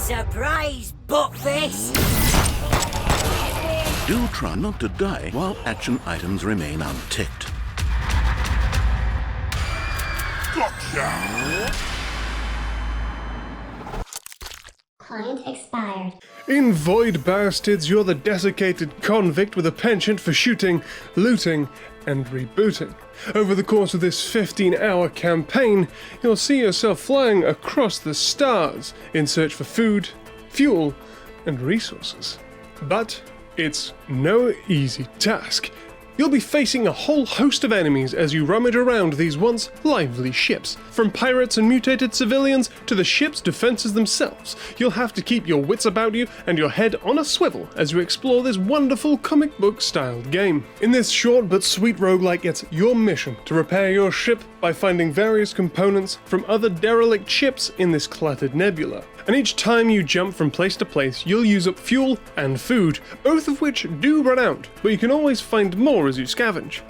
Surprise, buttface! Do try not to die while action items remain unticked. Gotcha! Client expired. In Void Bastards, you're the desiccated convict with a penchant for shooting, looting, and rebooting. Over the course of this 15-hour campaign, you'll see yourself flying across the stars in search for food, fuel, and resources. But it's no easy task. You'll be facing a whole host of enemies as you rummage around these once lively ships. From pirates and mutated civilians to the ship's defenses themselves, you'll have to keep your wits about you and your head on a swivel as you explore this wonderful comic book styled game. In this short but sweet roguelike, it's your mission to repair your ship by finding various components from other derelict ships in this cluttered nebula. And each time you jump from place to place, you'll use up fuel and food, both of which do run out, but you can always find more as you scavenge.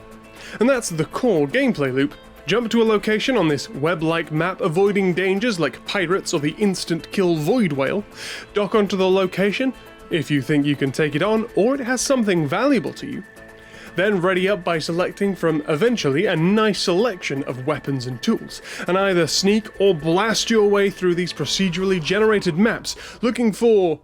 And that's the core gameplay loop. Jump to a location on this web-like map, avoiding dangers like pirates or the instant-kill void whale. Dock onto the location, if you think you can take it on, or it has something valuable to you. Then ready up by selecting from eventually a nice selection of weapons and tools, and either sneak or blast your way through these procedurally generated maps looking for,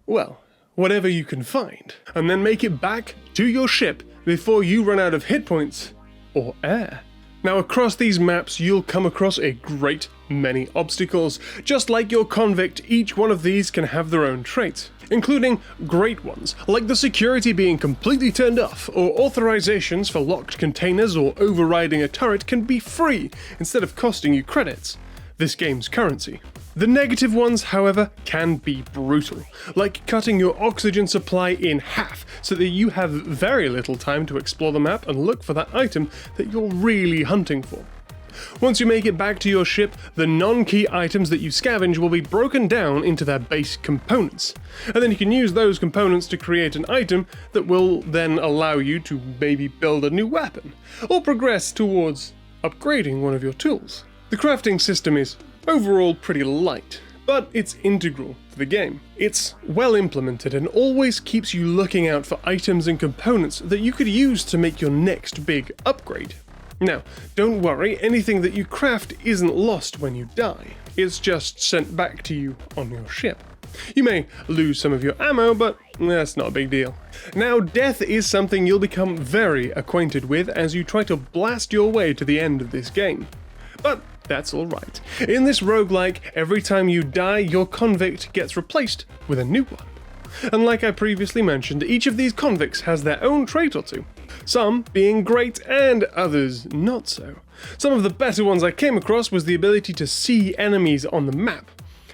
well, whatever you can find, and then make it back to your ship before you run out of hit points or air. Now across these maps you'll come across a great many obstacles. Just like your convict, each one of these can have their own traits, including great ones, like the security being completely turned off, or authorizations for locked containers or overriding a turret can be free instead of costing you credits, this game's currency. The negative ones, however, can be brutal, like cutting your oxygen supply in half so that you have very little time to explore the map and look for that item that you're really hunting for. Once you make it back to your ship, the non-key items that you scavenge will be broken down into their base components, and then you can use those components to create an item that will then allow you to maybe build a new weapon, or progress towards upgrading one of your tools. The crafting system is overall pretty light, but it's integral to the game. It's well implemented and always keeps you looking out for items and components that you could use to make your next big upgrade. Now, don't worry, anything that you craft isn't lost when you die. It's just sent back to you on your ship. You may lose some of your ammo, but that's not a big deal. Now, death is something you'll become very acquainted with as you try to blast your way to the end of this game. But that's alright. In this roguelike, every time you die, your convict gets replaced with a new one. And like I previously mentioned, each of these convicts has their own trait or two, some being great and others not so. Some of the better ones I came across was the ability to see enemies on the map,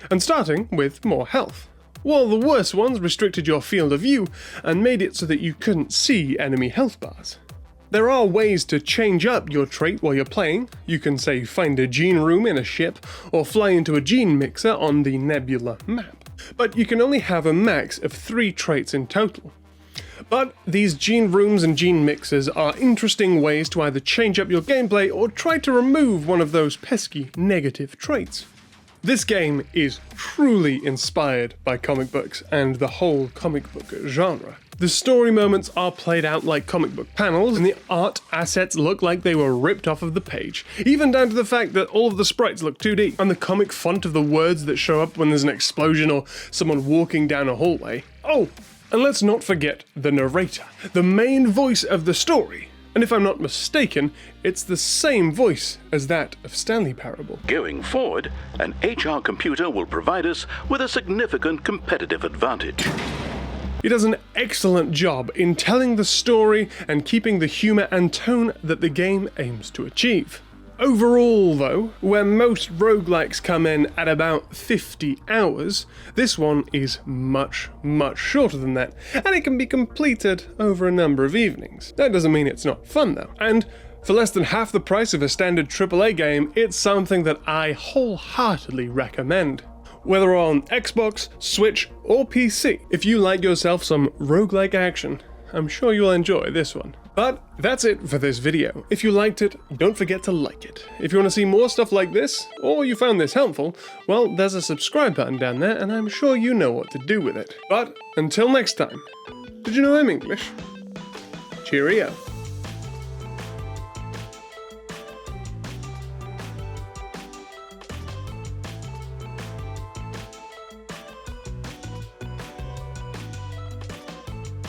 and starting with more health, while the worse ones restricted your field of view and made it so that you couldn't see enemy health bars. There are ways to change up your trait while you're playing. You can say find a gene room in a ship, or fly into a gene mixer on the nebula map. But you can only have a max of 3 traits in total. But these gene rooms and gene mixers are interesting ways to either change up your gameplay or try to remove one of those pesky negative traits. This game is truly inspired by comic books and the whole comic book genre. The story moments are played out like comic book panels, and the art assets look like they were ripped off of the page, even down to the fact that all of the sprites look 2D, and the comic font of the words that show up when there's an explosion or someone walking down a hallway. Oh, and let's not forget the narrator, the main voice of the story. And if I'm not mistaken, it's the same voice as that of Stanley Parable. Going forward, an HR computer will provide us with a significant competitive advantage. It does an excellent job in telling the story and keeping the humour and tone that the game aims to achieve. Overall though, where most roguelikes come in at about 50 hours, this one is much shorter than that, and it can be completed over a number of evenings. That doesn't mean it's not fun though, and for less than half the price of a standard AAA game, it's something that I wholeheartedly recommend. Whether on Xbox, Switch, or PC, if you like yourself some roguelike action, I'm sure you'll enjoy this one. But that's it for this video. If you liked it, don't forget to like it. If you want to see more stuff like this, or you found this helpful, well, there's a subscribe button down there, and I'm sure you know what to do with it. But until next time, did you know I'm English? Cheerio.